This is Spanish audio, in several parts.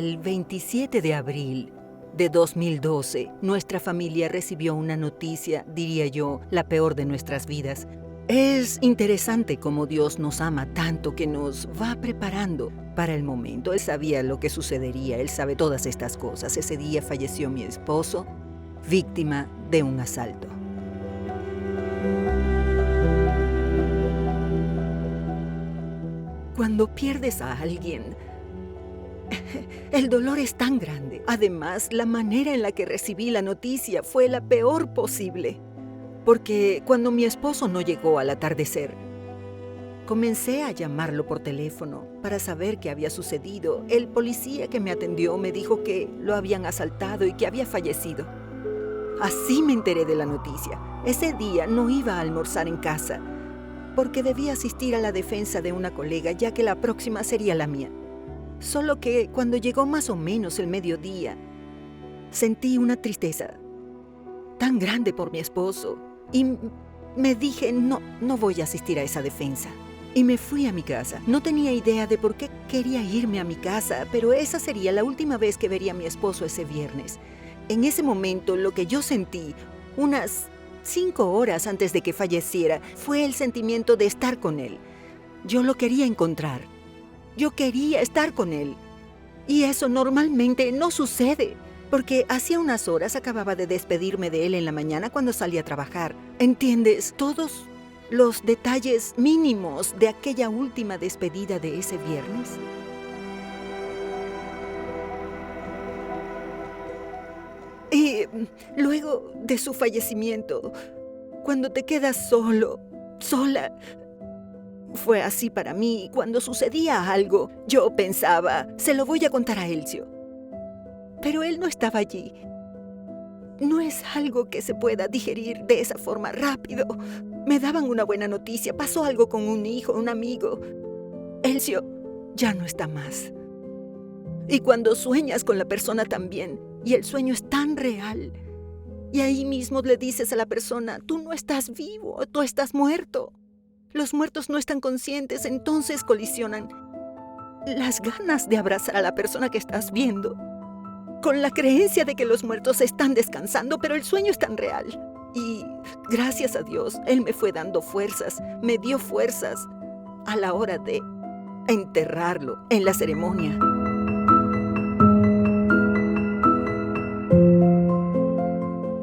El 27 de abril de 2012, nuestra familia recibió una noticia, diría yo, la peor de nuestras vidas. Es interesante cómo Dios nos ama tanto que nos va preparando para el momento. Él sabía lo que sucedería, Él sabe todas estas cosas. Ese día falleció mi esposo, víctima de un asalto. Cuando pierdes a alguien, el dolor es tan grande. Además, la manera en la que recibí la noticia fue la peor posible. Porque cuando mi esposo no llegó al atardecer, comencé a llamarlo por teléfono para saber qué había sucedido. El policía que me atendió me dijo que lo habían asaltado y que había fallecido. Así me enteré de la noticia. Ese día no iba a almorzar en casa, porque debía asistir a la defensa de una colega, ya que la próxima sería la mía. Solo que cuando llegó más o menos el mediodía, sentí una tristeza tan grande por mi esposo y me dije, no voy a asistir a esa defensa. Y me fui a mi casa. No tenía idea de por qué quería irme a mi casa, pero esa sería la última vez que vería a mi esposo ese viernes. En ese momento, lo que yo sentí, unas 5 horas antes de que falleciera, fue el sentimiento de estar con él. Yo lo quería encontrar. Yo quería estar con él. Y eso normalmente no sucede, porque hacía unas horas acababa de despedirme de él en la mañana cuando salí a trabajar. ¿Entiendes? Todos los detalles mínimos de aquella última despedida de ese viernes. Y luego de su fallecimiento, cuando te quedas solo, sola, fue así para mí. Cuando sucedía algo, yo pensaba, se lo voy a contar a Elcio. Pero él no estaba allí. No es algo que se pueda digerir de esa forma rápido. Me daban una buena noticia, pasó algo con un hijo, un amigo. Elcio ya no está más. Y cuando sueñas con la persona también, y el sueño es tan real, y ahí mismo le dices a la persona, tú no estás vivo, tú estás muerto. Los muertos no están conscientes, entonces colisionan las ganas de abrazar a la persona que estás viendo, con la creencia de que los muertos están descansando, pero el sueño es tan real. Y gracias a Dios, Él me fue dando fuerzas, me dio fuerzas a la hora de enterrarlo en la ceremonia.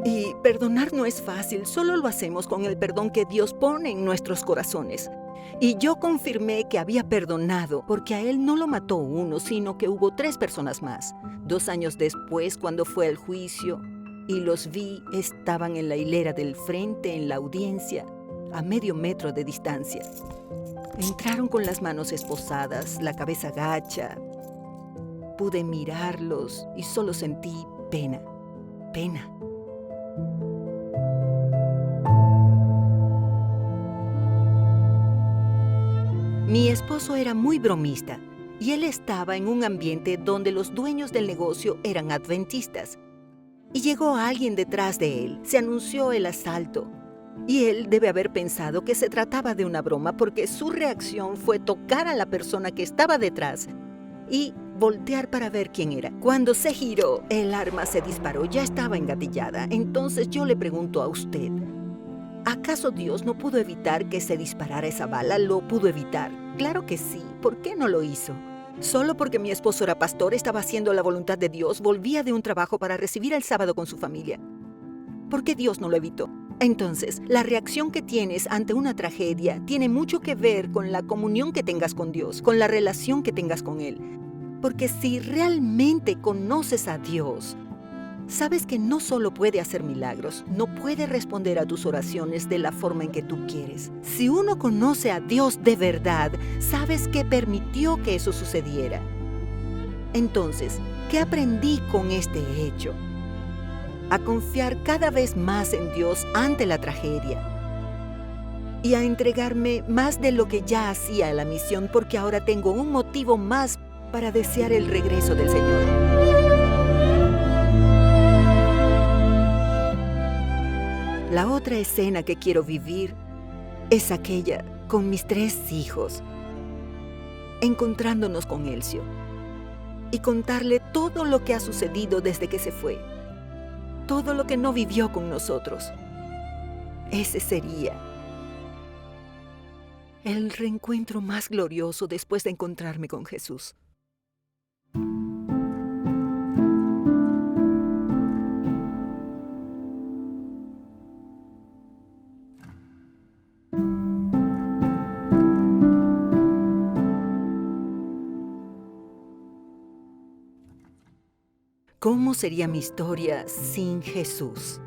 Y perdonar no es fácil, solo lo hacemos con el perdón que Dios pone en nuestros corazones. Y yo confirmé que había perdonado porque a él no lo mató uno, sino que hubo 3 personas más. 2 años después, cuando fue al juicio y los vi, estaban en la hilera del frente, en la audiencia, a medio metro de distancia. Entraron con las manos esposadas, la cabeza gacha. Pude mirarlos y solo sentí pena. Mi esposo era muy bromista y él estaba en un ambiente donde los dueños del negocio eran adventistas. Y llegó alguien detrás de él, se anunció el asalto y él debe haber pensado que se trataba de una broma porque su reacción fue tocar a la persona que estaba detrás y voltear para ver quién era. Cuando se giró, el arma se disparó, ya estaba engatillada. Entonces yo le pregunto a usted, ¿acaso Dios no pudo evitar que se disparara esa bala? ¿Lo pudo evitar? Claro que sí. ¿Por qué no lo hizo? Solo porque mi esposo era pastor, estaba haciendo la voluntad de Dios, volvía de un trabajo para recibir el sábado con su familia. ¿Por qué Dios no lo evitó? Entonces, la reacción que tienes ante una tragedia tiene mucho que ver con la comunión que tengas con Dios, con la relación que tengas con Él. Porque si realmente conoces a Dios, sabes que no solo puede hacer milagros, no puede responder a tus oraciones de la forma en que tú quieres. Si uno conoce a Dios de verdad, sabes que permitió que eso sucediera. Entonces, ¿qué aprendí con este hecho? A confiar cada vez más en Dios ante la tragedia y a entregarme más de lo que ya hacía a la misión, porque ahora tengo un motivo más para desear el regreso del Señor. La otra escena que quiero vivir es aquella con mis 3 hijos, encontrándonos con Elcio. y contarle todo lo que ha sucedido desde que se fue, todo lo que no vivió con nosotros. Ese sería el reencuentro más glorioso después de encontrarme con Jesús. ¿Cómo sería mi historia sin Jesús?